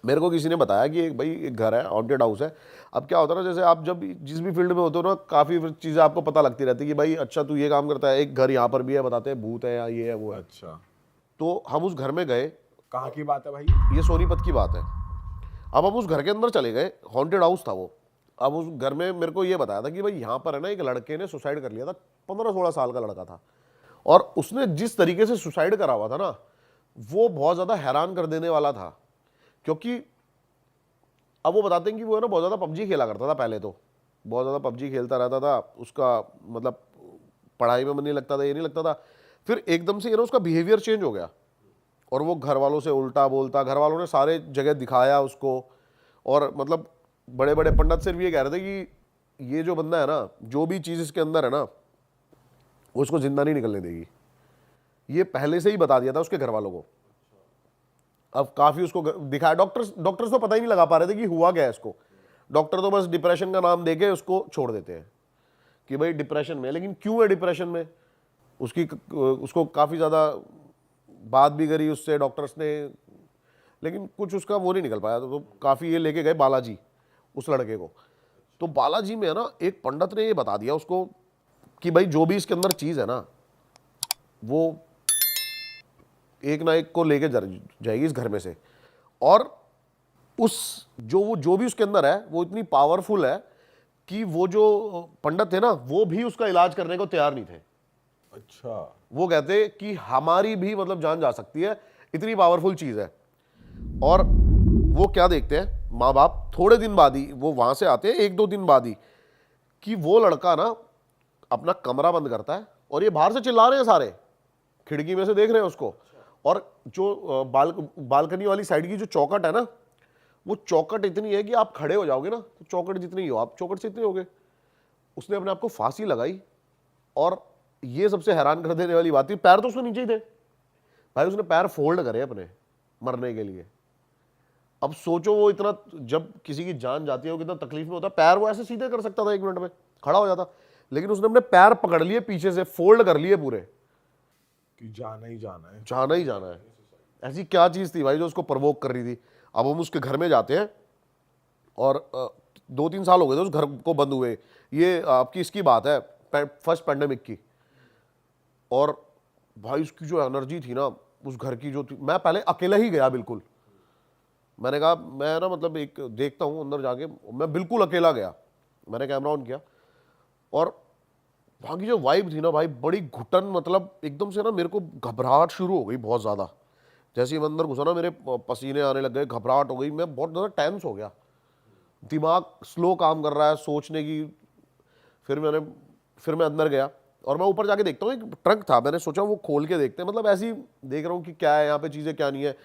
मेरे को किसी ने बताया कि एक भाई एक घर है, हॉन्टेड हाउस है। अब क्या होता है ना, जैसे आप जब जिस भी फील्ड में होते हो ना, काफ़ी चीज़ें आपको पता लगती रहती है कि भाई अच्छा तू ये काम करता है, एक घर यहाँ पर भी है, बताते हैं भूत है या ये है वो है। अच्छा, तो हम उस घर में गए, कहाँ की बात है भाई? ये सोनीपत की बात है। अब हम उस घर के अंदर चले गए, हॉन्टेड हाउस था वो। अब उस घर में मेरे को ये बताया था कि भाई यहाँ पर है ना, एक लड़के ने सुसाइड कर लिया था, 15-16 साल का लड़का था। और उसने जिस तरीके से सुसाइड करा हुआ था ना, वो बहुत ज़्यादा हैरान कर देने वाला था। क्योंकि अब वो बताते हैं कि वो है ना बहुत ज़्यादा पबजी खेला करता था पहले, तो बहुत ज़्यादा पबजी खेलता रहता था, उसका मतलब पढ़ाई में मन नहीं लगता था, ये नहीं लगता था। फिर एकदम से ये ना उसका बिहेवियर चेंज हो गया, और वो घर वालों से उल्टा बोलता, घर वालों ने सारे जगह दिखाया उसको। और मतलब बड़े बड़े पंडित सिर्फ ये कह रहे थे कि ये जो बंदा है ना, जो भी चीज़ इसके अंदर है ना, वो उसको जिंदा नहीं निकलने देगी। ये पहले से ही बता दिया था उसके घर वालों को। अब काफ़ी उसको दिखाया, डॉक्टर्स तो पता ही नहीं लगा पा रहे थे कि हुआ क्या है इसको। डॉक्टर तो बस डिप्रेशन का नाम देके उसको छोड़ देते हैं कि भाई डिप्रेशन में है। लेकिन क्यों है डिप्रेशन में, उसको काफ़ी ज़्यादा बात भी करी उससे डॉक्टर्स ने, लेकिन कुछ उसका वो नहीं निकल पाया। तो काफ़ी ये लेके गए बालाजी, उस लड़के को। तो बालाजी में है ना, एक पंडित ने ये बता दिया उसको कि भाई जो भी इसके अंदर चीज़ है ना, वो एक ना एक को लेके जाएगी इस घर में से। और उस जो भी उसके अंदर है, वो इतनी पावरफुल है कि वो जो पंडित थे ना, वो भी उसका इलाज करने को तैयार नहीं थे। अच्छा, वो कहते कि हमारी भी मतलब जान जा सकती है, इतनी पावरफुल चीज है। और वो क्या देखते हैं माँ बाप, थोड़े दिन बाद ही वो वहां से आते हैं, 1-2 दिन बाद ही, कि वो लड़का ना अपना कमरा बंद करता है, और ये बाहर से चिल्ला रहे हैं सारे, खिड़की में से देख रहे हैं उसको। और जो बालकनी वाली साइड की जो चौखट है ना, वो चौखट इतनी है कि आप खड़े हो जाओगे ना, तो चौखट जितनी ही हो, आप चौखट से इतने हो गए। उसने अपने आप को फांसी लगाई। और ये सबसे हैरान कर देने वाली बात थी, पैर तो उसके नीचे ही थे भाई, उसने पैर फोल्ड करे अपने मरने के लिए। अब सोचो वो इतना, जब किसी की जान जाती है वो कितना तकलीफ में होता है। पैर वो ऐसे सीधे कर सकता था 1 मिनट में, खड़ा हो जाता, लेकिन उसने अपने पैर पकड़ लिए पीछे से, फोल्ड कर लिए पूरे, कि जाना ही जाना है। जाना ही जाना है। ऐसी क्या चीज थी भाई जो उसको प्रवोक कर रही थी। अब हम उसके घर में जाते हैं, और 2-3 साल हो गए थे उस घर को बंद हुए। ये आपकी इसकी बात है, फर्स्ट पैंडेमिक की। और भाई उसकी जो एनर्जी थी ना उस घर की जो थी, मैं पहले अकेला ही गया बिल्कुल। मैंने कहा मैं ना मतलब एक देखता हूँ अंदर जाके, मैं बिल्कुल अकेला गया। मैंने कैमरा ऑन किया, और वहाँ की जो वाइब थी ना भाई, बड़ी घुटन, मतलब एकदम से ना मेरे को घबराहट शुरू हो गई बहुत ज़्यादा। जैसे ही मैं अंदर घुसा ना, मेरे पसीने आने लग गए, घबराहट हो गई, मैं बहुत ज़्यादा टेंस हो गया, दिमाग स्लो काम कर रहा है सोचने की। फिर मैं अंदर गया, और मैं ऊपर जाके देखता हूँ, एक ट्रंक था, मैंने सोचा वो खोल के देखते हैं, मतलब ऐसे ही देख रहा हूँ कि क्या है यहाँ पे, चीज़ें क्या नहीं है।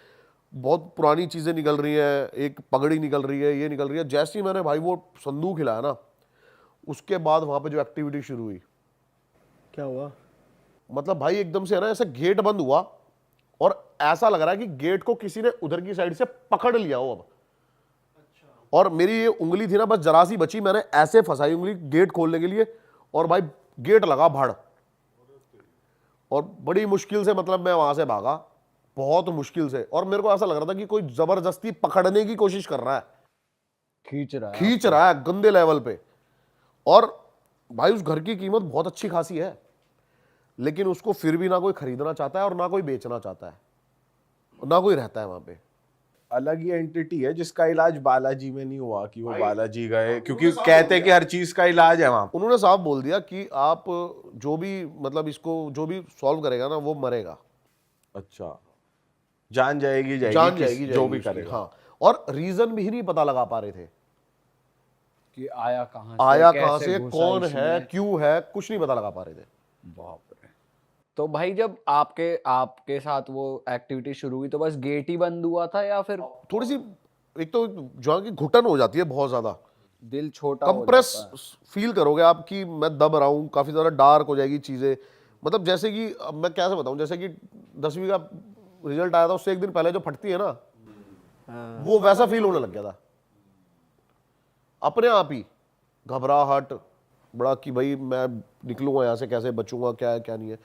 बहुत पुरानी चीज़ें निकल रही हैं, एक पगड़ी निकल रही है, ये निकल रही है। जैसे ही मैंने भाई वो संदूक हिलाया ना, उसके बाद वहाँ पे जो एक्टिविटी शुरू हुई, क्या हुआ? मतलब भाई एकदम से है ना, ऐसे गेट बंद हुआ, और ऐसा लग रहा है कि गेट को किसी ने उधर की साइड से पकड़ लिया हो अब। और मेरी ये उंगली थी ना, बस जरा सी बची, मैंने ऐसे फंसाई उंगली गेट खोलने के लिए, और भाई गेट लगा भड़। और बड़ी मुश्किल से मतलब मैं वहां से भागा, बहुत मुश्किल से। और मेरे को ऐसा लग रहा था कि कोई जबरदस्ती पकड़ने की कोशिश कर रहा है, खींच रहा है गंदे लेवल पे। और भाई उस घर की कीमत बहुत अच्छी खासी है, लेकिन उसको फिर भी ना कोई खरीदना चाहता है, और ना कोई बेचना चाहता है, ना कोई रहता है वहां पे। अलग ही एंटिटी है जिसका इलाज बालाजी में नहीं हुआ कि वो बालाजी गए, क्योंकि कहते हैं कि हर चीज का इलाज है वहां। उन्होंने साफ बोल दिया कि आप जो भी मतलब इसको जो भी सॉल्व करेगा ना, वो मरेगा, अच्छा, जान जाएगी जान किस जाएगी जो भी उसकी। करेगा। हाँ, और रीजन भी नहीं पता लगा पा रहे थे, कि आया कहाँ कहां कैसे से, घुसा कौन है, इसमें? क्यों है, कुछ नहीं पता लगा पा रहे थे। बाप रे। तो भाई जब आपके आपके साथ वो एक्टिविटी शुरू हुई, तो बस गेट ही बंद हुआ था या फिर थोड़ी सी, एक तो जो की घुटन हो जाती है बहुत ज्यादा, दिल छोटा हो कंप्रेस जाता है? फील करोगे आप कि मैं दब रहा हूँ, काफी ज्यादा डार्क हो जाएगी चीजें। मतलब जैसे कि अब मैं कैसे बताऊं, जैसे कि 10वीं का रिजल्ट आया था, उससे एक दिन पहले जो फटती है ना, हाँ। वो वैसा फील होने लग गया था अपने आप ही। घबराहट बड़ा कि भाई मैं निकलूंगा यहाँ से कैसे, बचूंगा, क्या है क्या नहीं है,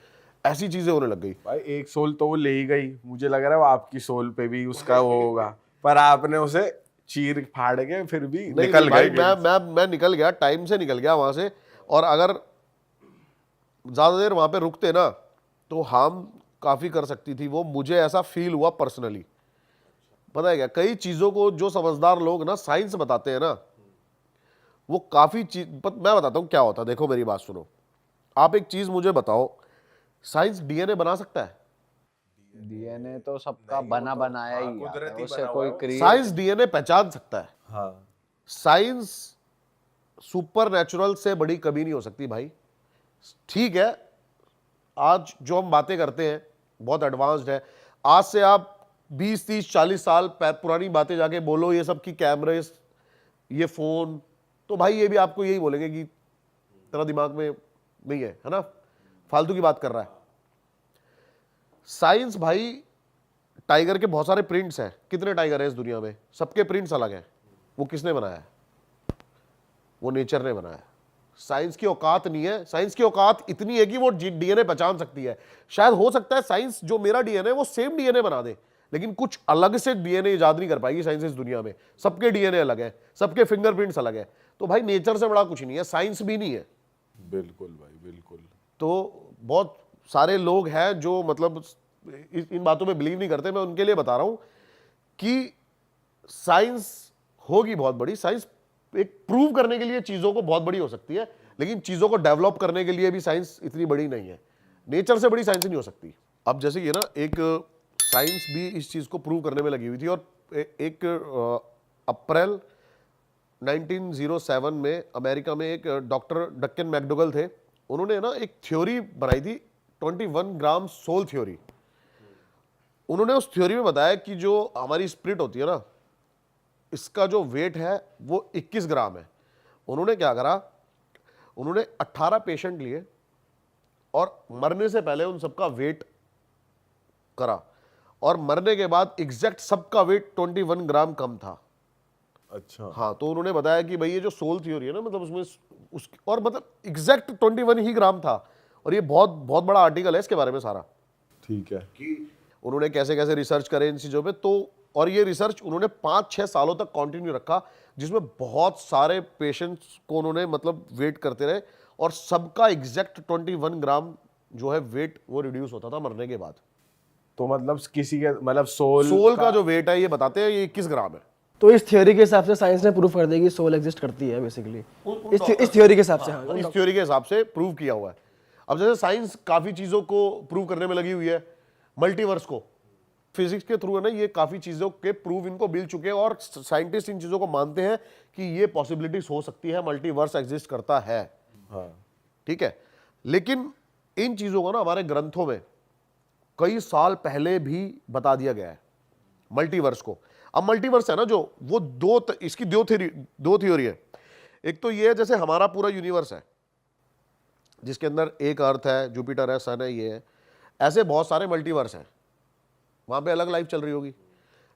ऐसी चीजें होने लग गई। भाई एक सोल तो वो ले ही गई, मुझे लग रहा है वो आपकी सोल पे भी उसका वो होगा। पर आपने उसे चीर फाड़ के फिर भी नहीं निकल भाई, गए। मैं निकल गया, टाइम से निकल गया वहां से। और अगर ज्यादा देर वहां पे रुकते ना तो हार्म काफी कर सकती थी वो, मुझे ऐसा फील हुआ पर्सनली। पता है क्या, कई चीजों को जो समझदार लोग ना साइंस बताते हैं ना, वो काफी चीज मैं बताता हूं क्या होता है। देखो मेरी बात सुनो, आप एक चीज मुझे बताओ, साइंस डीएनए बना सकता है? डीएनए तो सबका बना बनाया ही आता है, कुदरती उससे बना हुआ कोई है वो। क्रिएट। साइंस डीएनए पहचान सकता है। हाँ, साइंस सुपर नेचुरल से बड़ी कभी नहीं हो सकती भाई। ठीक है, आज जो हम बातें करते हैं बहुत एडवांस्ड है। आज से आप 20 30 40 साल पुरानी बातें जाके बोलो ये सब की कैमरे, ये फोन, तो भाई ये भी आपको यही बोलेंगे कि तेरा दिमाग में नहीं है ना, फालतू की बात कर रहा है। साइंस भाई, टाइगर के बहुत सारे प्रिंट्स हैं। कितने टाइगर हैं इस दुनिया में? सबके प्रिंट्स अलग हैं। वो किसने बनाया है? वो नेचर ने बनाया है। साइंस की औकात नहीं है। साइंस की औकात इतनी है कि वो डीएनए पहचान सकती है। शायद हो सकता है साइंस जो मेरा डीएनए वो सेम डीएनए बना दे, लेकिन कुछ अलग से डीएनए इजाद नहीं कर पाएगी साइंस इस दुनिया में। सबके डीएनए अलग है, सबके फिंगरप्रिंट्स अलग है। तो भाई नेचर से बड़ा कुछ नहीं है, साइंस भी नहीं है। बिल्कुल भाई, बिल्कुल। तो बहुत सारे लोग हैं जो मतलब इन बातों में बिलीव नहीं करते। मैं उनके लिए बता रहा हूं कि साइंस होगी बहुत बड़ी। साइंस एक प्रूव करने के लिए चीजों को बहुत बड़ी हो सकती है, लेकिन चीजों को डेवलप करने के लिए भी साइंस इतनी बड़ी नहीं है। नेचर से बड़ी साइंस नहीं हो सकती। अब जैसे कि ना, एक साइंस भी इस चीज को प्रूव करने में लगी हुई थी। और एक अप्रैल 1907 में अमेरिका में एक डॉक्टर डक्कन मैकडोगल थे। उन्होंने ना एक थ्योरी बनाई थी, 21 ग्राम सोल थ्योरी। उन्होंने उस थ्योरी में बताया कि जो हमारी स्पिरिट होती है ना, इसका जो वेट है वो 21 ग्राम है। उन्होंने क्या करा, उन्होंने 18 पेशेंट लिए और मरने से पहले उन सबका वेट करा, और मरने के बाद एग्जैक्ट सबका वेट 21 ग्राम कम था। अच्छा। हाँ, तो उन्होंने बताया कि भाई ये जो सोल थ्योरी है ना, मतलब उसमें और मतलब एग्जैक्ट 21 ही ग्राम था। और ये बहुत बहुत बड़ा आर्टिकल है इसके बारे में सारा, ठीक है। कि उन्होंने कैसे कैसे रिसर्च करे इन चीजों पे। तो और ये रिसर्च उन्होंने 5-6 सालों तक कंटिन्यू रखा, जिसमें बहुत सारे पेशेंट्स को उन्होंने मतलब वेट करते रहे, और सबका एग्जैक्ट 21 ग्राम जो है वेट वो रिड्यूस होता था मरने के बाद। तो मतलब किसी के मतलब सोल का जो वेट है ये बताते हैं ये 21 ग्राम है। तो इस थ्योरी के हिसाब से साइंस ने प्रूव कर दिया कि सोल एग्जिस्ट करती है बेसिकली। इस थ्योरी के हिसाब से, हाँ। इस थ्योरी के हिसाब से प्रूव किया हुआ है। अब जैसे साइंस काफी चीजों को प्रूव करने में लगी हुई है, मल्टीवर्स को फिजिक्स के थ्रू है ना, ये काफी चीजों के प्रूव इनको मिल चुके हैं, और साइंटिस्ट इन चीजों को मानते हैं कि ये पॉसिबिलिटीज हो सकती है, मल्टीवर्स एग्जिस्ट करता है। हाँ। ठीक है, लेकिन इन चीजों को ना हमारे ग्रंथों में कई साल पहले भी बता दिया गया है, मल्टीवर्स को। अब मल्टीवर्स है ना जो, वो इसकी दो थ्योरी है। एक तो ये है जैसे हमारा पूरा यूनिवर्स है, जिसके अंदर एक अर्थ है, जुपिटर है, सन है, ये है। ऐसे बहुत सारे मल्टीवर्स हैं, वहां पे अलग लाइफ चल रही होगी।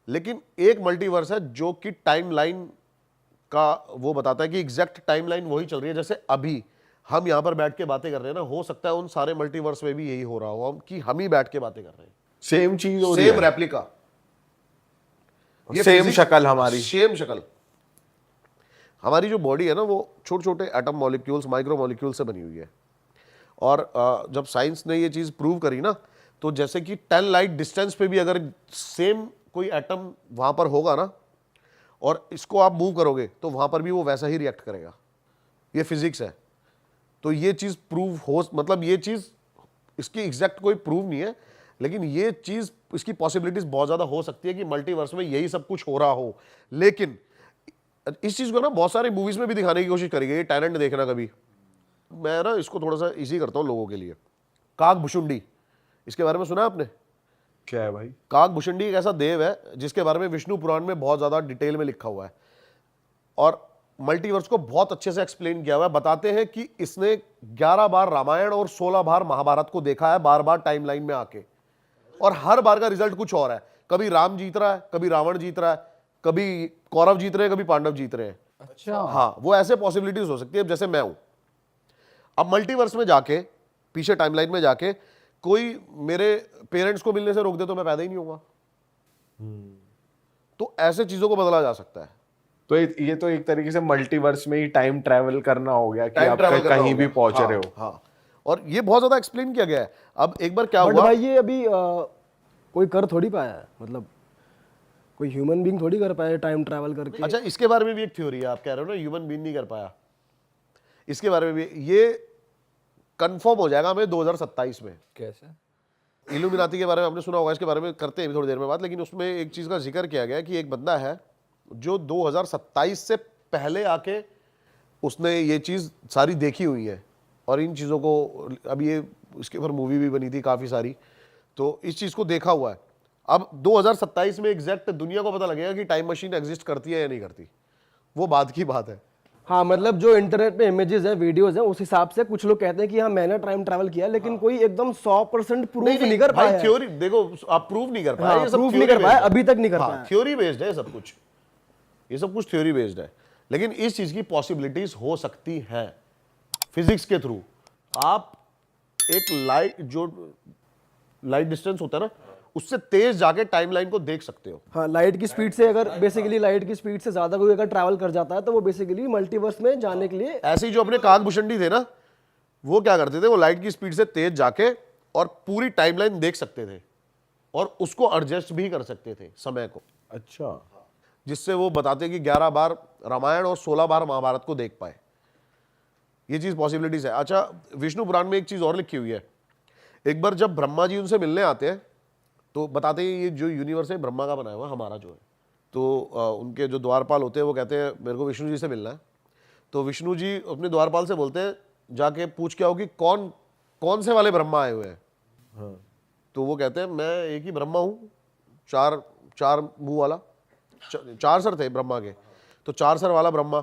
लेकिन एक मल्टीवर्स है जो कि टाइमलाइन का वो बताता है कि एग्जैक्ट टाइमलाइन वही चल रही है। जैसे अभी हम यहां पर बैठ के बातें कर रहे हैं ना, हो सकता है उन सारे मल्टीवर्स में भी यही हो रहा हो कि हम ही बैठ के बातें कर रहे हैं, सेम चीज हो रही सेम है, रेप्लिका, सेम शक्ल हमारी। सेम शक्ल। हमारी जो बॉडी है ना वो छोटे छोटे एटम मॉलिक्यूल्स, माइक्रो मॉलिक्यूल से बनी हुई है। और जब साइंस ने ये चीज प्रूव करी ना, तो जैसे कि 10 लाइट डिस्टेंस पे भी अगर सेम कोई एटम वहां पर होगा ना, और इसको आप मूव करोगे तो वहां पर भी वो वैसा ही रिएक्ट करेगा। ये फिजिक्स है। तो ये चीज प्रूव हो, मतलब ये चीज इसकी एग्जैक्ट कोई प्रूव नहीं है, लेकिन ये चीज, इसकी पॉसिबिलिटीज बहुत ज्यादा हो सकती है कि मल्टीवर्स में यही सब कुछ हो रहा हो। लेकिन इस चीज को ना बहुत सारी मूवीज में भी दिखाने की कोशिश करी गई। टैलेंट देखना कभी, मैं ना इसको थोड़ा सा इजी करता हूं लोगों के लिए। काकभुशुंडी, इसके बारे में सुना है आपने? क्या है भाई? काकभुशुंडी एक ऐसा देव है जिसके बारे में विष्णु पुराण में बहुत ज्यादा डिटेल में लिखा हुआ है, और मल्टीवर्स को बहुत अच्छे से एक्सप्लेन किया हुआ है। बताते हैं कि इसने 11 बार रामायण और 16 बार महाभारत को देखा है, बार बार टाइमलाइन में आके, और हर बार का रिजल्ट कुछ और है। कभी राम जीत रहा है, कभी रावण जीत रहा है, कभी कौरव जीत रहे हैं, कभी पांडव जीत रहे हैं। अच्छा, हाँ, वो ऐसे पॉसिबिलिटीज हो सकती है। जैसे मैं हूं, अब मल्टीवर्स में जाके, पीछे टाइमलाइन में जाके कोई मेरे पेरेंट्स को मिलने से रोक दे तो मैं पैदा ही नहीं होगा। तो ऐसे चीजों को बदला जा सकता है। तो ये तो एक तरीके से मल्टीवर्स में ही टाइम ट्रैवल करना हो गया कि टाइम आप ट्रैवल करना कहीं हो भी गया। पहुंच हाँ, रहे हो। हाँ, और ये बहुत ज्यादा एक्सप्लेन किया गया है। अब एक बार क्या बट हुआ, भाई ये अभी कोई कर थोड़ी पाया है, मतलब कोई ह्यूमन बीइंग थोड़ी कर पाया टाइम ट्रैवल करके। अच्छा इसके बारे में भी एक थ्योरी है, आप कह रहे हो ना ह्यूमन बीइंग नहीं कर पाया, इसके बारे में भी ये कंफर्म हो जाएगा हमें 2027 में। कैसे? इल्यूमिनाती के बारे में आपने सुना होगा, इसके बारे में करते हैं थोड़ी देर में बात, लेकिन उसमें एक चीज का जिक्र किया गया है कि एक बंदा है जो 2027 से पहले आके उसने ये चीज सारी देखी हुई है, और इन चीजों को अब ये इसके ऊपर मूवी भी बनी थी काफी सारी, तो इस चीज को देखा हुआ है। अब 2027 में एग्जैक्ट दुनिया को पता लगेगा कि टाइम मशीन एग्जिस्ट करती है या नहीं करती, वो बात की बात है। हाँ मतलब जो इंटरनेट पे इमेजेस है, वीडियोस है, उस हिसाब से कुछ लोग कहते हैं कि हाँ मैंने टाइम ट्रैवल किया, लेकिन कोई एकदम 100% प्रूफ नहीं कर पाया है। थ्योरी देखो, आप प्रूव नहीं कर पाए, हाँ, ये सब proof theory नहीं कर based पाए, है। अभी तक नहीं कर हाँ, पाया। थ्योरी बेस्ड है सब कुछ, ये सब कुछ थ्योरी बेस्ड है, लेकिन इस चीज की पॉसिबिलिटीज हो सकती है फिजिक्स के थ्रू। आप एक लाइट डिस्टेंस होता है ना, उससे तेज जाके टाइमलाइन को देख सकते हो। हाँ लाइट की स्पीड से, अगर बेसिकली लाइट की स्पीड से ज्यादा कोई अगर ट्रैवल कर जाता है तो वो बेसिकली मल्टीवर्स में जाने के लिए। ऐसे ही जो अपने काकभूषणी थे ना, वो क्या करते थे, वो लाइट की स्पीड से तेज जाके और पूरी टाइमलाइन देख सकते थे, और उसको एडजस्ट भी कर सकते थे समय को, अच्छा, जिससे वो बताते कि 11 बार रामायण और 16 बार महाभारत को देख पाए। ये चीज पॉसिबिलिटीज है। अच्छा विष्णु पुराण में एक चीज और लिखी हुई है, एक बार जब ब्रह्मा जी उनसे मिलने आते हैं तो बताते हैं ये जो यूनिवर्स है ब्रह्मा का बनाया हुआ हमारा जो है, तो उनके जो द्वारपाल होते हैं वो कहते हैं मेरे को विष्णु जी से मिलना है। तो विष्णु जी अपने द्वारपाल से बोलते हैं जाके पूछ के आओ कि कौन कौन से वाले ब्रह्मा आए हुए हैं। तो वो कहते हैं मैं एक ही ब्रह्मा हूँ, चार मुंह वाला, चार सर थे ब्रह्मा के, तो 4 सर वाला ब्रह्मा।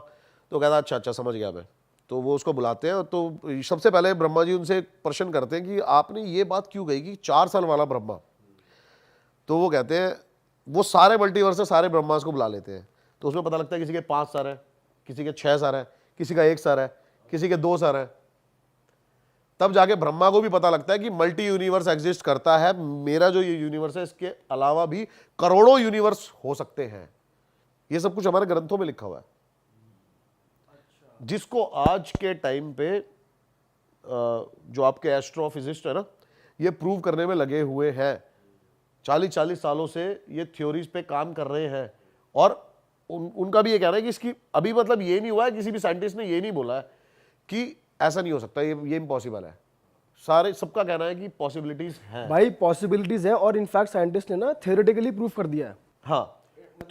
तो कहता अच्छा समझ गया मैं। तो वो उसको बुलाते हैं, तो सबसे पहले ब्रह्मा जी उनसे एक प्रश्न करते हैं कि आपने ये बात क्यों कही कि 4 साल वाला ब्रह्मा। तो वो कहते हैं, वो सारे मल्टीवर्स से सारे ब्रह्मास को बुला लेते हैं, तो उसमें पता लगता है किसी के 5 सर है, किसी के 6 सर है, किसी का 1 सर है, किसी के 2 सर है। तब जाके ब्रह्मा को भी पता लगता है कि मल्टी यूनिवर्स एग्जिस्ट करता है, मेरा जो ये यूनिवर्स है इसके अलावा भी करोड़ों यूनिवर्स हो सकते हैं। ये सब कुछ हमारे ग्रंथों में लिखा हुआ है, जिसको आज के टाइम पे जो आपके एस्ट्रोफिजिस्ट है ना, ये प्रूव करने में लगे हुए हैं। 40 सालों से ये थ्योरीज पे काम कर रहे हैं, और उनका भी ये कहना है कि इसकी अभी मतलब ये नहीं हुआ है, किसी भी साइंटिस्ट ने ये नहीं बोला है कि ऐसा नहीं हो सकता, ये इम्पॉसिबल है। सारे सबका कहना है कि पॉसिबिलिटीज हैं। भाई पॉसिबिलिटीज है, और इनफैक्ट साइंटिस्ट ने ना थियोरेटिकली प्रूव कर दिया है। हाँ,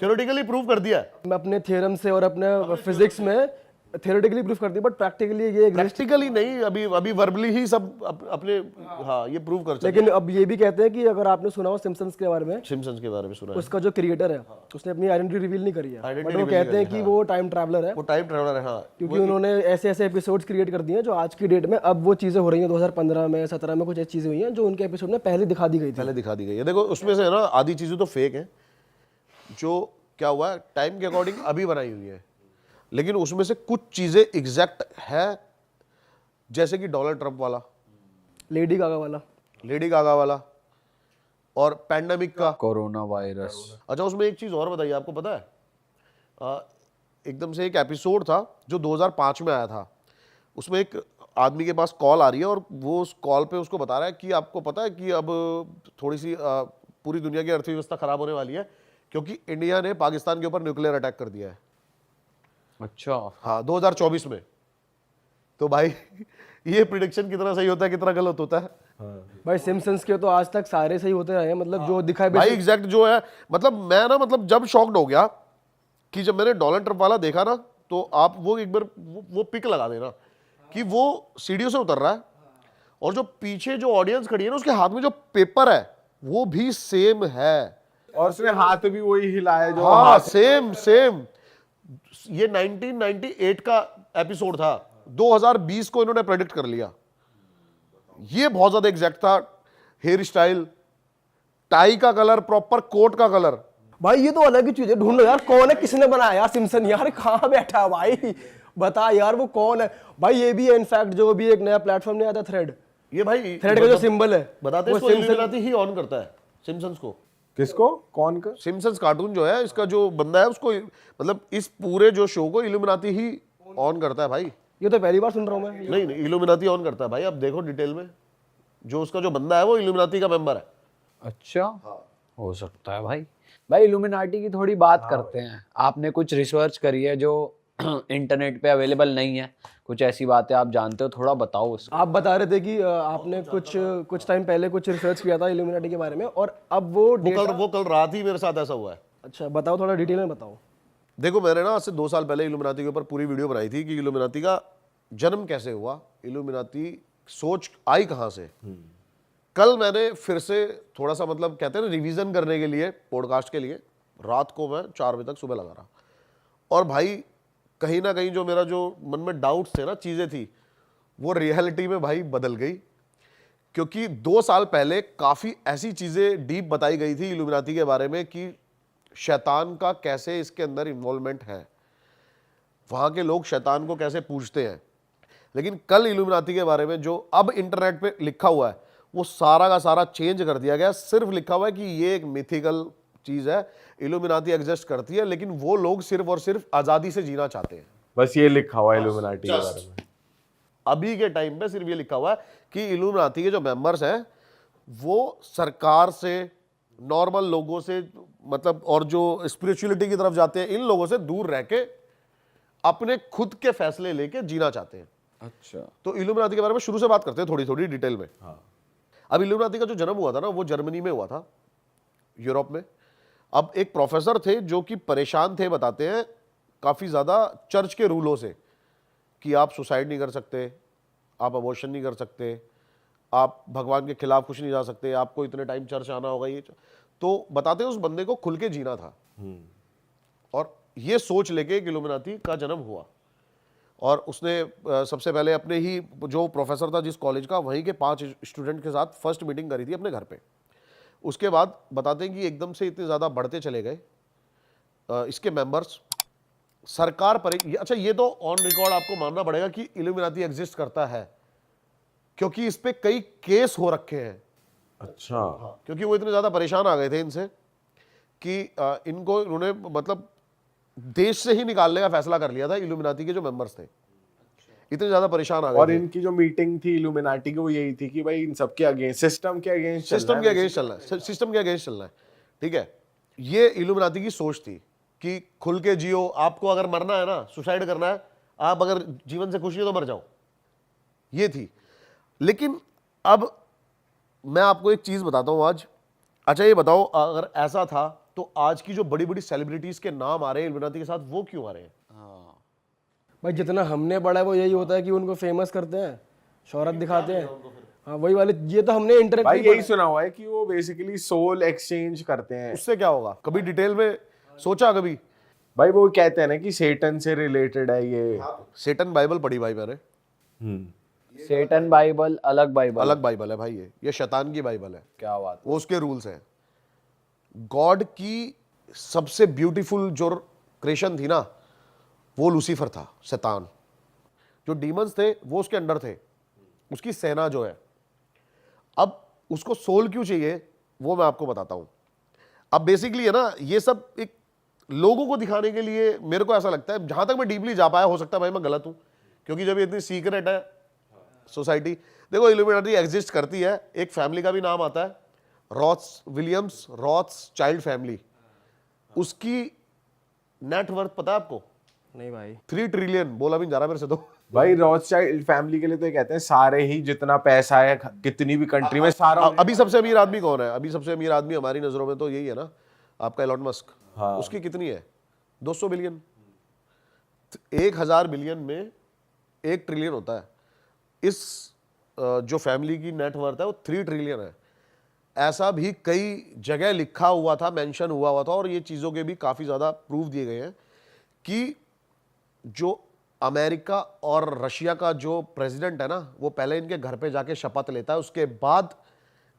थ्योरेटिकली प्रूव कर दिया है, मैं अपने थ्योरम से और अपने फिजिक्स में थियोरेटिकली प्रूव कर दिया, बट प्रैक्टिकली ये एग्जिस्ट। प्रैक्टिकली नहीं, अभी वर्बली ही सब अपने हाँ ये प्रूव कर सकते। लेकिन अब ये भी कहते हैं कि अगर आपने सुना हो सिम्पसन्स के बारे में, सिम्पसन्स के बारे में सुना है, उसका जो क्रिएटर है उसने अपनी आइडेंटिटी रिवील नहीं करी है, Identity बट वो reveal कहते नहीं हैं करी, कि वो टाइम ट्रैवलर है, वो टाइम ट्रैवलर है। हाँ, क्योंकि उन्होंने ऐसे ऐसे एपिसोड्स क्रिएट कर दिए हैं जो आज की डेट में अब वो चीजें हो रही हैं। 2015 में 17 में कुछ ऐसी चीजें हुई हैं जो उनके एपिसोड में पहले दिखा दी गई थी। पहले दिखा दी गई है। देखो उसमें से ना आधी चीजें तो फेक है, जो क्या हुआ है टाइम के अकॉर्डिंग अभी बनाई हुई है, लेकिन उसमें से कुछ चीजें एग्जैक्ट है, जैसे कि डोनाल्ड ट्रंप वाला, लेडी गागा वाला और पैंडेमिक का कोरोना वायरस। अच्छा उसमें एक चीज और बताइए, आपको पता है एकदम से एक एपिसोड था जो 2005 में आया था, उसमें एक आदमी के पास कॉल आ रही है और वो उस कॉल पे उसको बता रहा है कि आपको पता है कि अब थोड़ी सी पूरी दुनिया की अर्थव्यवस्था खराब होने वाली है क्योंकि इंडिया ने पाकिस्तान के ऊपर न्यूक्लियर अटैक कर दिया है। अच्छा, हाँ 2024 में। तो भाई ये प्रिडिक्शन कितना सही होता है कितना गलत होता है। भाई सिम्पसन्स के तो आज तक सारे सही होते रहे हैं, मतलब जो दिखाई भाई एग्जैक्ट जो है, मतलब मैं ना मतलब जब शॉक्ड हो गया कि जब मैंने डोनाल्ड ट्रंप वाला देखा ना, तो आप वो एक बार वो पिक लगा देना कि वो सीढ़ियों से उतर रहा है और जो पीछे जो ऑडियंस खड़ी है ना उसके हाथ में जो पेपर है वो भी सेम है, और उसने हाथ भी वही हिलाया जो हाँ सेम। ये 1998 का एपिसोड था, 2020 को इन्होंने प्रेडिक्ट कर लिया। ये बहुत ज्यादा एग्जैक्ट था, हेयर स्टाइल, टाई का कलर, प्रॉपर कोट का कलर। भाई ये तो अलग ही चीज है, ढूंढ लो यार कौन है, किसने बनाया यार सिम्पसन, यार कहाँ बैठा है भाई, बता यार वो कौन है भाई। ये भी है इनफैक्ट जो भी एक नया प्लेटफॉर्म नहीं आता थ्रेड, ये भाई थ्रेड का जो सिंबल है बताते वो इसको सिम्पसन। इल्यूमिनाटी ही ऑन करता है सिम्पसन्स को। किसको, कौन का? सिम्पसन्स कार्टून जो है, इसका जो बंदा है उसको, मतलब इस पूरे जो शो को इल्यूमिनाती ही ऑन करता है भाई। ये तो पहली बार सुन रहा हूँ मैं। नहीं नहीं, इल्यूमिनाती ऑन करता है भाई, आप देखो डिटेल में, जो उसका जो बंदा है वो इल्यूमिनाती का मेंबर है। अच्छा, हो सकता है भाई। भाई इल्यूमिनाटी की थोड़ी बात करते हैं। आपने कुछ रिसर्च करी है जो इंटरनेट पे अवेलेबल नहीं है, कुछ ऐसी बातें आप जानते हो, थोड़ा बताओ उसको। आप बता रहे थे कि आपने कुछ टाइम पहले कुछ रिसर्च किया था इल्यूमिनाटी के बारे में, और अब वो कल रात ही मेरे साथ ऐसा हुआ है। अच्छा बताओ, थोड़ा डिटेल में बताओ। देखो, मैंने ना आज से 2 साल पहले इल्यूमिनाती के ऊपर पूरी वीडियो बनाई थी कि इल्यूमिनाती का जन्म कैसे हुआ, इल्यूमिनाती सोच आई कहाँ से। कल मैंने फिर से थोड़ा सा, मतलब कहते हैं ना, रिवीजन करने के लिए, पॉडकास्ट के लिए, रात को मैं 4 बजे तक सुबह लगा रहा। और भाई कहीं ना कहीं जो मेरा जो मन में डाउट्स थे ना, चीज़ें थी, वो रियलिटी में भाई बदल गई। क्योंकि 2 साल पहले काफ़ी ऐसी चीज़ें डीप बताई गई थी इल्यूमिनाती के बारे में कि शैतान का कैसे इसके अंदर इन्वॉल्वमेंट है, वहाँ के लोग शैतान को कैसे पूजते हैं। लेकिन कल इल्यूमिनाती के बारे में जो अब इंटरनेट पे लिखा हुआ है, वो सारा का सारा चेंज कर दिया गया। सिर्फ लिखा हुआ है कि ये एक मिथिकल चीज़ है, इल्यूमिनाती एग्जिस्ट करती है, लेकिन वो लोग सिर्फ और सिर्फ आज़ादी से जीना चाहते हैं। बस ये लिखा हुआ है इल्यूमिनाटी के बारे में। अभी के टाइम पे सिर्फ ये लिखा हुआ है कि इल्यूमिनाती के जो मेंबर्स हैं वो सरकार से, नॉर्मल लोगों से, मतलब और जो स्पिरिचुअलिटी की तरफ जाते हैं, इन लोगों से दूर रह के अपने खुद के फैसले लेके जीना चाहते हैं। अच्छा, तो इल्यूमिनाती के बारे में शुरू से बात करते हैं, थोड़ी थोड़ी डिटेल में। अब इल्यूमिनाती का जो जन्म हुआ था ना, वो जर्मनी में हुआ था, यूरोप में। अब एक प्रोफेसर थे जो कि परेशान थे, बताते हैं, काफ़ी ज़्यादा चर्च के रूलों से, कि आप सुसाइड नहीं कर सकते, आप अबॉर्शन नहीं कर सकते, आप भगवान के खिलाफ कुछ नहीं जा सकते, आपको इतने टाइम चर्च आना होगा। ये तो बताते हैं उस बंदे को खुल के जीना था, और ये सोच लेके इल्यूमिनाती का जन्म हुआ। और उसने सबसे पहले अपने ही जो प्रोफेसर था जिस कॉलेज का, वहीं के 5 स्टूडेंट के साथ फर्स्ट मीटिंग करी थी अपने घर पे। उसके बाद बताते हैं कि एकदम से इतने ज़्यादा बढ़ते चले गए इसके मेंबर्स, सरकार पर। अच्छा, ये तो ऑन रिकॉर्ड आपको मानना पड़ेगा कि इल्यूमिनाती एग्जिस्ट करता है, क्योंकि इस पे कई केस हो रखे हैं। अच्छा, क्योंकि वो इतने ज़्यादा परेशान आ गए थे इनसे कि इनको, इन्होंने मतलब देश से ही निकालने का फैसला कर लिया था, इल्यूमिनाती के जो मेंबर्स थे इतने ज़्यादा परेशान आ गए और थे। इनकी जो मीटिंग थी इल्यूमिनाटी की, वो यही थी कि भाई इन सबके अगेंस्ट, सिस्टम के अगेंस्ट सिस्टम के अगेंस्ट चलना है, सिस्टम के अगेंस्ट चलना है, ठीक है। ये इल्यूमिनाती की सोच थी कि खुल के जियो, आपको अगर मरना है ना, सुसाइड करना है, आप अगर जीवन से खुश हो तो मर जाओ, ये थी। लेकिन अब मैं आपको एक चीज बताता हूं आज। अच्छा ये बताओ, अगर ऐसा था तो आज की जो बड़ी बड़ी सेलिब्रिटीज के नाम आ रहे हैं इल्यूमिनाती के साथ, वो क्यों आ रहे हैं? भाई जितना हमने पढ़ा है वो यही होता है कि उनको फेमस करते हैं, शोहरत दिखाते हैं। हाँ वही वाले, ये तो हमने इंटरनेट भाई यही सुना हुआ है कि वो बेसिकली सोल एक्सचेंज करते हैं। उससे क्या होगा? कभी डिटेल में सोचा कभी? भाई वो कहते हैं ना कि सेटन से रिलेटेड है ये। सेटन बाइबल पढ़ी भाई मैंने। सेटन बाइबल अलग बाइबल, अलग बाइबल है भाई, ये शैतान की बाइबल है। क्या बात। वो उसके रूल्स हैं। गॉड की सबसे ब्यूटीफुल जो क्रिएशन थी ना, वो लूसीफर था, शैतान। जो डीमंस थे वो उसके अंडर थे, उसकी सेना जो है। अब उसको सोल क्यों चाहिए वो मैं आपको बताता हूं। अब बेसिकली है ना, ये सब एक लोगों को दिखाने के लिए, मेरे को ऐसा लगता है, जहां तक मैं डीपली जा पाया, हो सकता है भाई मैं गलत हूं, क्योंकि जब ये इतनी सीक्रेट है सोसाइटी। देखो इल्यूमिनाटी एग्जिस्ट करती है, एक फैमिली का भी नाम आता है, रॉथ्स विलियम्स रॉथ्स चाइल्ड फैमिली। उसकी नेटवर्थ पता है आपको? नहीं भाई। 3 ट्रिलियन, बोला भी नहीं जा रहा मेरे से तो। भाई रॉथस्चाइल्ड फैमिली के लिए तो ये कहते हैं सारे ही जितना पैसा है कितनी भी कंट्री में सारा। अभी सबसे अमीर आदमी कौन है? अभी सबसे अमीर आदमी हमारी नजरों में तो यही है ना, आपका एलॉन मस्क। हाँ। उसकी कितनी है? 200 बिलियन। 1000 बिलियन में 1 ट्रिलियन होता है। इस जो फैमिली की नेटवर्थ है वो 3 ट्रिलियन है। ऐसा भी कई जगह लिखा हुआ था, मेंशन हुआ था, और ये चीज़ों के भी काफ़ी ज़्यादा प्रूफ दिए गए हैं कि जो अमेरिका और रशिया का जो प्रेसिडेंट है ना, वो पहले इनके घर पे जाके शपथ लेता है, उसके बाद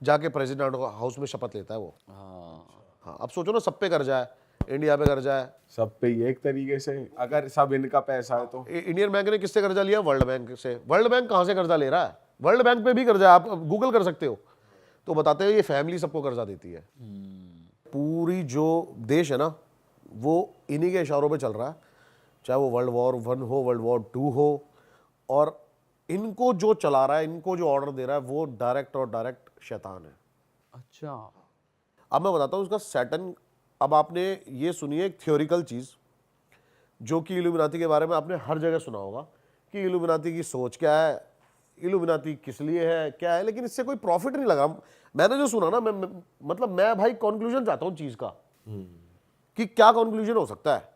जाके प्रेसिडेंट हाउस में शपथ लेता है वो। हाँ, अब सोचो ना, सब पे कर्जा है, इंडिया पे कर्जा है, सब पे ही एक तरीके से, अगर सब इनका पैसा है तो। इंडियन बैंक ने किससे कर्जा लिया? वर्ल्ड बैंक से। वर्ल्ड बैंक कहाँ से कर्जा ले रहा है? वर्ल्ड बैंक पे भी कर्जा है, आप गूगल कर सकते हो। तो बताते हैं ये फैमिली सबको कर्जा देती है। पूरी जो देश है ना वो इन्हीं के इशारों पे चल रहा है, चाहे वो World War I हो, World War II हो, और इनको जो चला रहा है, इनको जो ऑर्डर दे रहा है वो डायरेक्ट शैतान है। अच्छा। अब मैं बताता हूँ उसका सैटर्न। अब आपने ये सुनी है एक थ्योरिकल चीज़ जो कि इल्यूमिनाती के बारे में आपने हर जगह सुना होगा कि इल्यूमिनाती की सोच क्या है, इल्यूमिनाती किस लिए है, क्या है, लेकिन इससे कोई प्रॉफिट नहीं लगा। मैंने जो सुना ना, मैं भाई कंक्लूजन चाहता हूँ चीज़ का कि क्या कंक्लूजन हो सकता है।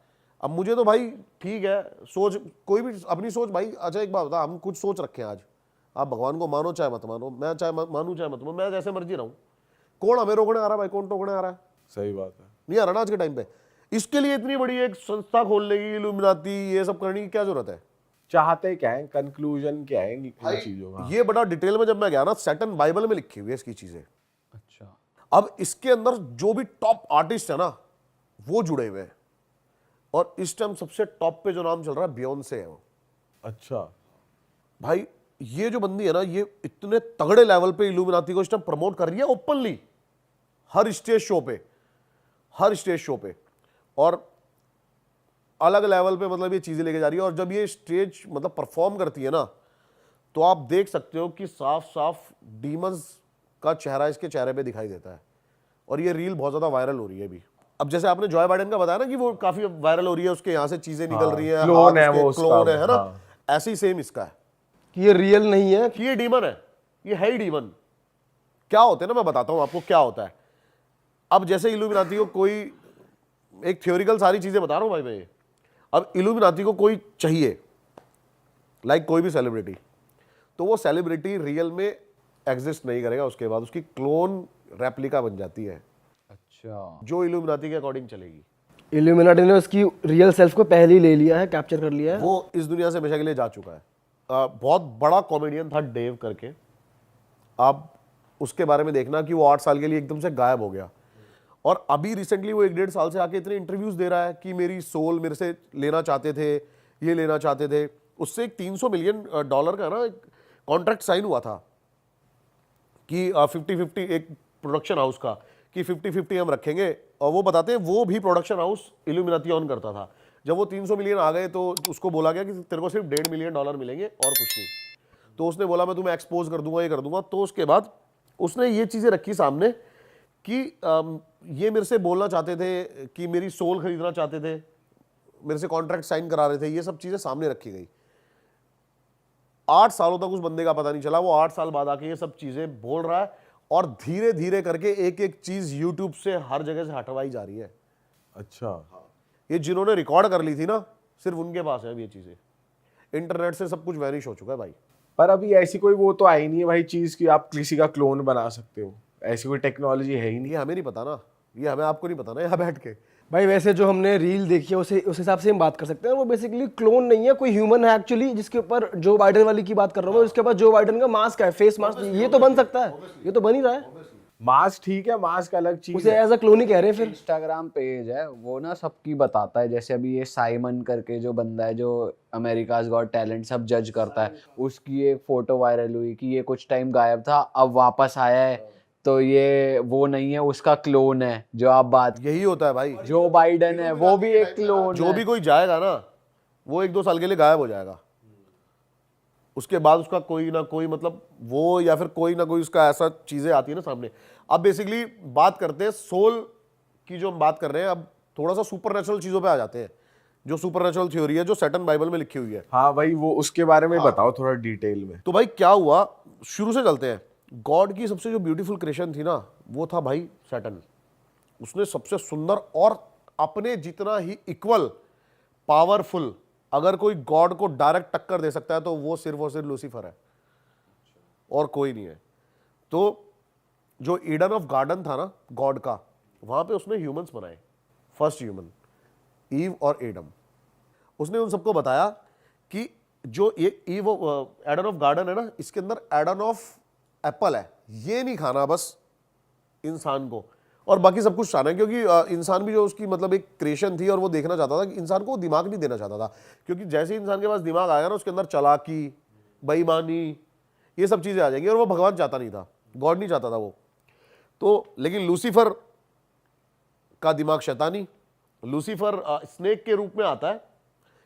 अब मुझे तो भाई ठीक है, सोच कोई भी अपनी सोच भाई। अच्छा एक बात बता, हम कुछ सोच रखे हैं आज, आप भगवान को मानो चाहे मत मानो, मैं चाहे मानूं चाहे मत मानूं, मैं जैसे मर्जी रहूं, कौन हमें रोकने आ रहा है भाई? कौन टोकने आ रहा है? सही बात है। नहीं आ रहा ना आज के टाइम पे। इसके लिए इतनी बड़ी एक संस्था खोलने की, इल्यूमिनाती ये सब करने की क्या जरूरत है? चाहते क्या है, कंक्लूजन क्या है इन चीजों का? ये बड़ा डिटेल में जब मैं गया ना, सैटर्न बाइबल में लिखी हुई है इसकी चीजें। अच्छा। अब इसके अंदर जो भी टॉप आर्टिस्ट है ना वो जुड़े हुए हैं, और इस टाइम सबसे टॉप पे जो नाम चल रहा है बियोंसे है वो। अच्छा। भाई ये जो बंदी है ना, ये इतने तगड़े लेवल पे इल्यूमिनाती को इस टाइम प्रमोट कर रही है ओपनली, हर स्टेज शो पे, और अलग लेवल पे मतलब ये चीजें लेके जा रही है। और जब ये स्टेज मतलब परफॉर्म करती है ना, तो आप देख सकते हो कि साफ साफ डीमंस का चेहरा इसके चेहरे पे दिखाई देता है। और ये रील बहुत ज्यादा वायरल हो रही है अभी। अब जैसे आपने जॉय बाइडेन का बताया ना कि वो काफी वायरल हो रही है, उसके यहाँ से चीजें निकल रही है, क्लोन है वो उसका, क्लोन है ना। हाँ। ऐसे ही सेम इसका है कि ये रियल नहीं है। कि ये डीमन है, ये है ही डीमन। क्या होते हैं ना, मैं बताता हूं आपको क्या होता है। अब जैसे इल्यूमिनाती को कोई एक थ्योरिकल सारी चीजें बता रहा हूं भाई मैं ये। अब इल्यूमिनाती को कोई चाहिए, लाइक कोई भी सेलिब्रिटी, तो वो सेलिब्रिटी रियल में एग्जिस्ट नहीं करेगा, उसके बाद उसकी क्लोन रेप्लिका बन जाती है अच्छा। जो इल्यूमिनाती के अकॉर्डिंग चलेगी। इल्यूमिनाटी ने उसकी रियल सेल्फ को पहले ही ले लिया है, कैप्चर कर लिया है। वो इस दुनिया से हमेशा के लिए जा चुका है। बहुत बड़ा कॉमेडियन था डेव करके, आप उसके बारे में देखना कि वो 8 साल के लिए एकदम से गायब हो गया, और अभी रिसेंटली वो 1-1.5 साल से आके इतने इंटरव्यूज दे रहा है कि मेरी सोल मेरे से लेना चाहते थे, ये लेना चाहते थे। उससे एक $300 मिलियन का ना कॉन्ट्रैक्ट साइन हुआ था कि 50-50 एक प्रोडक्शन हाउस का, कि 50-50 हम रखेंगे। और वो बताते हैं वो भी प्रोडक्शन हाउस इल्यूमिनाती ऑन करता था। जब वो 300 मिलियन आ गए तो उसको बोला गया कि तेरे को सिर्फ $1.5 मिलियन मिलेंगे और कुछ नहीं। तो उसने बोला मैं तुम्हें एक्सपोज कर दूंगा, ये कर दूंगा। तो उसके बाद उसने ये चीज़ें रखी सामने कि ये मेरे से बोलना चाहते थे कि मेरी सोल खरीदना चाहते थे, मेरे से कॉन्ट्रैक्ट साइन करा रहे थे, ये सब चीज़ें सामने रखी गई। 8 सालों तक उस बंदे का पता नहीं चला, वो 8 साल बाद आके ये सब चीज़ें बोल रहा है, और धीरे धीरे करके एक एक चीज़ यूट्यूब से हर जगह से हटवाई जा रही है। अच्छा। ये जिन्होंने रिकॉर्ड कर ली थी ना, सिर्फ उनके पास है अब ये चीज़ें। इंटरनेट से सब कुछ वैनिश हो चुका है भाई। पर अभी ऐसी कोई वो तो आई नहीं है भाई चीज कि आप किसी का क्लोन बना सकते हो, ऐसी कोई टेक्नोलॉजी है ही नहीं। ये हमें नहीं पता ना, ये हमें आपको नहीं पता ना यहाँ बैठ के। भाई वैसे जो हमने रील देखी है उस हिसाब से हम बात कर सकते हैं। वो बेसिकली क्लोन नहीं है, कोई ह्यूमन है एक्चुअली, जिसके ऊपर जो बाइडेन वाली की बात कर रहा हूँ मैं, उसके पास जो बाइडेन का मास्क है, फेस मास्क, ये तो बन सकता है, ये तो बन ही रहा है। मास्क ठीक है, मास्क अलग चीज उसे है। एज अ क्लोन ही कह रहे हैं फिर। इंस्टाग्राम पेज है वो ना, सबकी बताता है। जैसे अभी ये साइमन करके जो बंदा है जो अमेरिकाज गॉट टैलेंट सब जज करता है, उसकी एक फोटो वायरल हुई कि ये कुछ टाइम गायब था, अब वापस आया है, तो ये वो नहीं है, उसका क्लोन है जो आप बात। यही होता है भाई, जो बाइडन है वो भी एक क्लोन जो है। भी कोई जाएगा ना वो 1-2 साल के लिए गायब हो जाएगा। उसके बाद उसका कोई ना कोई मतलब वो, या फिर कोई ना कोई उसका ऐसा चीजें आती है ना सामने। अब बेसिकली बात करते हैं सोल की, जो हम बात कर रहे हैं, अब थोड़ा सा सुपरनेचुरल चीजों पे आ जाते हैं, जो सुपरनेचुरल थ्योरी है जो सैटर्न बाइबल में लिखी हुई है। हाँ भाई, वो उसके बारे में बताओ थोड़ा डिटेल में। तो भाई क्या हुआ, शुरू से चलते हैं। गॉड की सबसे जो ब्यूटीफुल क्रिएशन थी ना, वो था भाई सैटर्न। उसने सबसे सुंदर और अपने जितना ही इक्वल पावरफुल, अगर कोई गॉड को डायरेक्ट टक्कर दे सकता है तो वो सिर्फ और सिर्फ लूसीफर है, और कोई नहीं है। तो जो ईडन ऑफ गार्डन था ना गॉड का, वहां पे उसने ह्यूमंस बनाए, फर्स्ट ह्यूमन ईव और एडम। उसने उन सबको बताया कि जो ये ईव एडन ऑफ गार्डन है ना, इसके अंदर एडन ऑफ एप्पल है, ये नहीं खाना बस इंसान को, और बाकी सब कुछ खाना है। क्योंकि इंसान भी जो उसकी मतलब एक क्रिएशन थी, और वो देखना चाहता था कि इंसान को दिमाग नहीं देना चाहता था, क्योंकि जैसे ही इंसान के पास दिमाग आया ना, उसके अंदर चालाकी, बेईमानी, ये सब चीजें आ जाएंगी, और वो भगवान चाहता नहीं था, गॉड नहीं चाहता था वो। तो लेकिन लूसीफर का दिमाग शैतानी, लूसीफर स्नेक के रूप में आता है,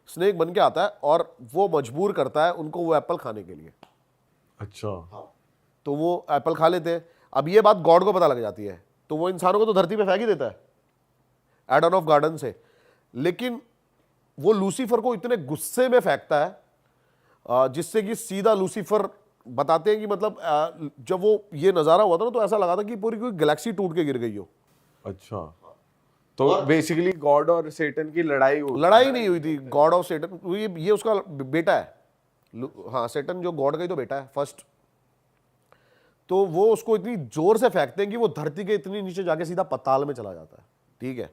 स्नेक बन के आता है और वो मजबूर करता है उनको वो एप्पल खाने के लिए। अच्छा, तो वो एप्पल खा लेते हैं। अब ये बात गॉड को पता लग जाती है तो वो इंसानों को तो धरती पे फेंक ही देता है एडन ऑफ गार्डन से, लेकिन वो लूसीफर को इतने गुस्से में फेंकता है जिससे कि सीधा लूसीफर बताते हैं कि मतलब जब वो ये नज़ारा हुआ था ना तो ऐसा लगा था कि पूरी कोई गैलेक्सी टूट के गिर गई हो। अच्छा, तो बेसिकली गॉड और सेटन की लड़ाई लड़ाई नहीं हुई थी, गॉड ऑफ सेटन, ये उसका बेटा है। हाँ, सेटन जो गॉड का ही तो बेटा है फर्स्ट। तो वो उसको इतनी जोर से फेंकते हैं कि वो धरती के इतनी नीचे जाके सीधा पताल में चला जाता है। ठीक है,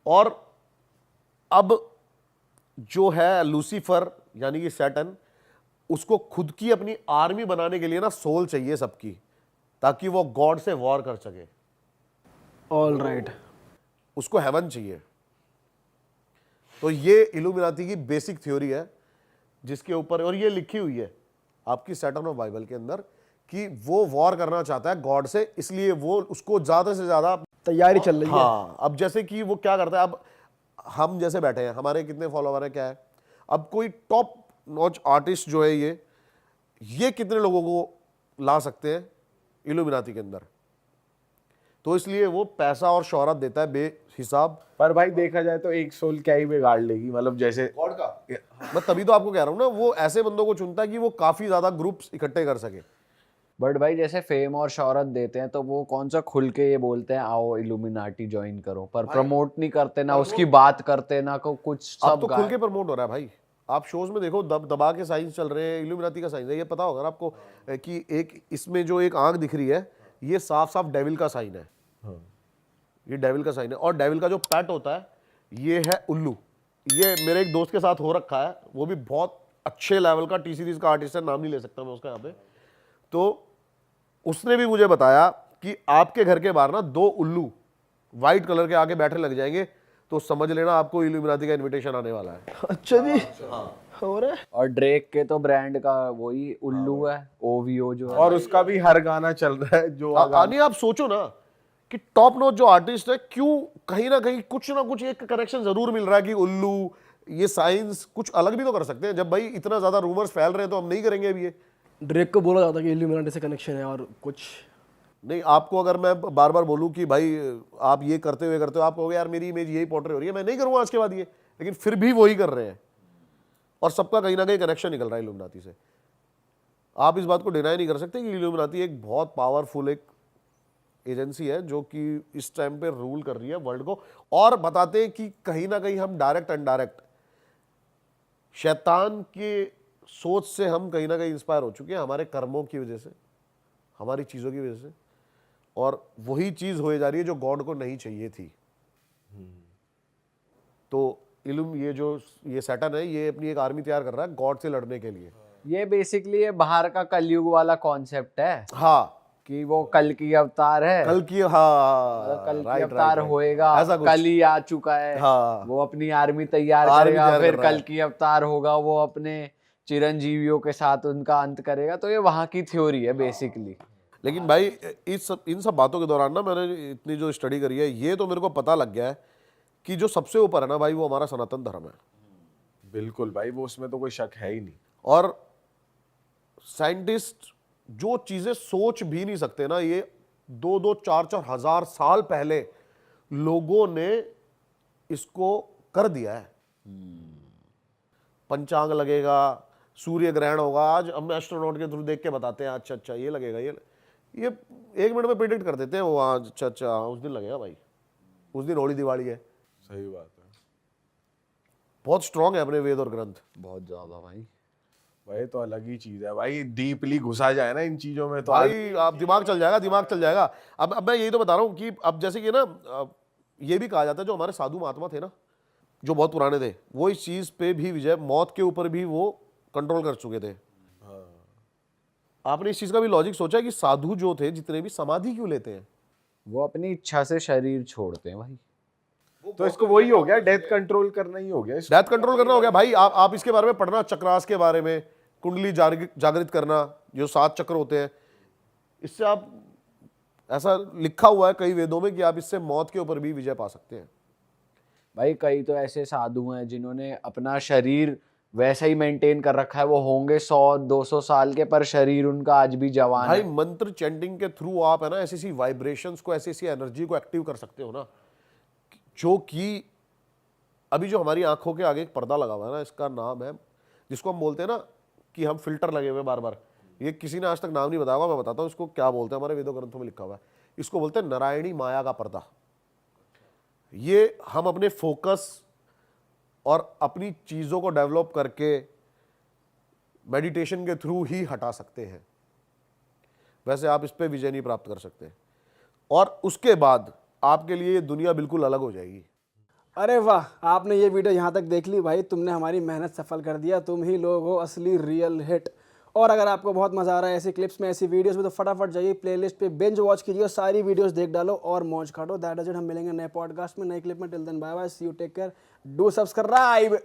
और अब जो है लूसीफर यानी कि सैटन, उसको खुद की अपनी आर्मी बनाने के लिए ना सोल चाहिए सबकी, ताकि वो गॉड से वॉर कर सके। ऑल राइट, उसको हेवन चाहिए। तो ये इल्यूमिनाती की बेसिक थ्योरी है जिसके ऊपर, और ये लिखी हुई है आपकी सैटर्न ऑफ बाइबल के अंदर कि वो वॉर करना चाहता है गॉड से, इसलिए वो उसको ज्यादा से ज्यादा तैयारी चल रही है। हाँ, अब जैसे कि वो क्या करता है, अब हम जैसे बैठे हैं, हमारे कितने फॉलोवर हैं क्या है, अब कोई टॉप नॉच आर्टिस्ट जो है ये कितने लोगों को ला सकते हैं इल्यूमिनाती के अंदर, तो इसलिए वो पैसा और शोहरत देता है बेहिसाब। पर भाई देखा जाए तो एक सोल क्या ही बिगाड़ लेगी, मतलब जैसे गॉड का मैं तभी तो आपको कह रहा हूं ना, वो ऐसे बंदों को चुनता है कि वो काफी ज्यादा ग्रुप्स इकट्ठे कर सके। बट भाई जैसे फेम और शोहरत देते हैं तो वो कौन सा खुल के ये बोलते हैं आओ इल्यूमिनाटी ज्वाइन करो, पर प्रमोट नहीं करते, ना उसकी बात करते, ना को कुछ। अब सब तो खुल के प्रमोट हो रहा है भाई, आप शोज में देखो दबा के साइंस चल रहे हैं, इल्यूमिनाती का साइंस है। ये पता होगा आपको कि एक इसमें जो एक आंख दिख रही है ये साफ साफ डेविल का साइन है। ये डेविल का साइन है, और डेविल का जो पैट होता है ये है उल्लू। ये मेरे एक दोस्त के साथ हो रखा है, वो भी बहुत अच्छे लेवल का टी सीरीज का आर्टिस्ट है, नाम नहीं ले सकता मैं उसका यहाँ पे। तो उसने भी मुझे बताया कि आपके घर के बाहर ना 2 उल्लू व्हाइट कलर के आगे बैठे लग जाएंगे तो समझ लेना आपको इल्यूमिनाती का इनविटेशन आने वाला है। अच्छा जी, हो रहा है। और ड्रेक के तो ब्रांड का वही उल्लू है, ओवीओ जो है। और उसका भी हर गाना चल रहा है जो नहीं, आप सोचो ना कि टॉप नॉच जो आर्टिस्ट है, क्यों कहीं ना कहीं कुछ ना कुछ एक कनेक्शन जरूर मिल रहा है कि उल्लू, ये साइंस कुछ अलग भी तो कर सकते हैं। जब भाई इतना ज्यादा रूमर्स फैल रहे हैं तो हम नहीं करेंगे अभी ये। ड्रेक को बोला जाता है कि इल्यूमिनाटी से कनेक्शन है और कुछ नहीं, आपको अगर मैं बार बार बोलूं कि भाई आप ये करते हुए आप कहोगे यार मेरी इमेज यही पोर्ट्रे हो रही है, मैं नहीं करूंगा आज के बाद ये, लेकिन फिर भी वही कर रहे हैं और सबका कहीं ना कहीं कनेक्शन निकल रहा है इल्यूमिनाती से। आप इस बात को डिनाई नहीं कर सकते कि इल्यूमिनाती एक बहुत पावरफुल एक एजेंसी है जो कि इस टाइम पे रूल कर रही है वर्ल्ड को, और बताते हैं कि कहीं ना कहीं हम डायरेक्ट इनडायरेक्ट शैतान के सोच से हम कहीं ना कहीं इंस्पायर हो चुके हैं हमारे कर्मों की वजह से, हमारी चीज़ों की वजह से, और वही चीज़ हो जा रही है जो गॉड को नहीं चाहिए थी। तो ये सैटर्न है, ये अपनी एक आर्मी तैयार कर रहा है गॉड से लड़ने के लिए। ये बेसिकली ये बाहर का कलयुग वाला कॉन्सेप्ट है हाँ, कि वो कल की अवतार है, कल की, हाँ, मतलब कल की right, अवतार right, right. होएगा, ऐसा कुछ। कल ही आ चुका है। हाँ। वो अपनी आर्मी तैयार आर्मी करेगा, तैयार फिर कर रहा कल है। की अवतार होगा, वो अपने चिरंजीवियों के साथ उनका अंत करेगा। तो ये वहां की थ्योरी है बेसिकली। लेकिन भाई इन सब बातों के दौरान ना मैंने इतनी जो स्टडी करी है, ये तो मेरे को पता लग गया है कि जो सबसे ऊपर है ना भाई वो हमारा सनातन धर्म है। बिल्कुल भाई, वो उसमें तो कोई शक है ही नहीं। और साइंटिस्ट जो चीजें सोच भी नहीं सकते ना, ये 2-2, 4-4 हजार साल पहले लोगों ने इसको कर दिया है। पंचांग लगेगा, सूर्य ग्रहण होगा, आज हम एस्ट्रोनॉट के थ्रू देख के बताते हैं अच्छा अच्छा ये लगेगा, ये 1 मिनट में प्रिडिक्ट कर देते हैं वो, आज अच्छा अच्छा उस दिन लगेगा भाई, उस दिन होली दिवाली है। सही बात है बहुत स्ट्रांग है अपने वेद और ग्रंथ, बहुत ज्यादा भाई। भाई, तो अलग ही चीज है भाई, डीपली घुसा जाए ना इन चीजों में तो भाई आप दिमाग चल जाएगा, दिमाग चल जाएगा। अब मैं यही तो बता रहा हूँ कि अब जैसे कि ना ये भी कहा जाता है जो हमारे साधु महात्मा थे ना, जो बहुत पुराने थे, वो इस चीज पे भी विजय, मौत के ऊपर भी वो कंट्रोल कर चुके थे। आपने इस चीज का भी लॉजिक सोचा है कि साधु जो थे जितने भी समाधि क्यों लेते हैं? वो अपनी इच्छा से शरीर छोड़ते हैं भाई। तो इसको वही हो गया, डेथ कंट्रोल करना ही हो गया। डेथ कंट्रोल करना हो गया भाई। आप इसके बारे में पढ़ना, चक्रास के बारे में, कुंडली जागृत करना, जो 7 चक्र होते हैं, इससे आप ऐसा लिखा हुआ है कई वेदों में कि आप इससे मौत के ऊपर भी विजय पा सकते हैं। भाई कई तो ऐसे साधु हैं जिन्होंने अपना शरीर वैसा ही मेंटेन कर रखा है, वो होंगे 100-200 साल के, पर शरीर उनका आज भी जवान भाई है। मंत्र चैंटिंग के थ्रू आप है ना ऐसी ऐसी वाइब्रेशंस को, ऐसी ऐसी एनर्जी को एक्टिव कर सकते हो ना, जो कि अभी जो हमारी आंखों के आगे एक पर्दा लगा हुआ है ना, इसका नाम है, जिसको हम बोलते हैं ना कि हम फिल्टर लगे हुए बार बार, ये किसी ने आज तक नाम नहीं बताया, मैं बताता हूँ इसको क्या बोलते हैं, हमारे वेदों ग्रंथों में लिखा हुआ है। इसको बोलते हैं नारायणी माया का पर्दा। ये हम अपने फोकस और अपनी चीजों को डेवलप करके मेडिटेशन के थ्रू ही हटा सकते हैं। वैसे आप इस पे विजय नहीं प्राप्त कर सकते, और उसके बाद आपके लिए ये दुनिया बिल्कुल अलग हो जाएगी। अरे वाह, आपने ये वीडियो यहाँ तक देख ली भाई, तुमने हमारी मेहनत सफल कर दिया। तुम ही लोग हो असली रियल हिट। और अगर आपको बहुत मजा आ रहा है ऐसी क्लिप्स में, ऐसी वीडियोस में, तो फटाफट जाइए प्लेलिस्ट पे, बिंज वॉच कीजिए, सारी वीडियोस देख डालो और मौज काटो। That is it. हम मिलेंगे नए पॉडकास्ट में, नए क्लिप में। Till then bye bye, see you, take care, do subscribe.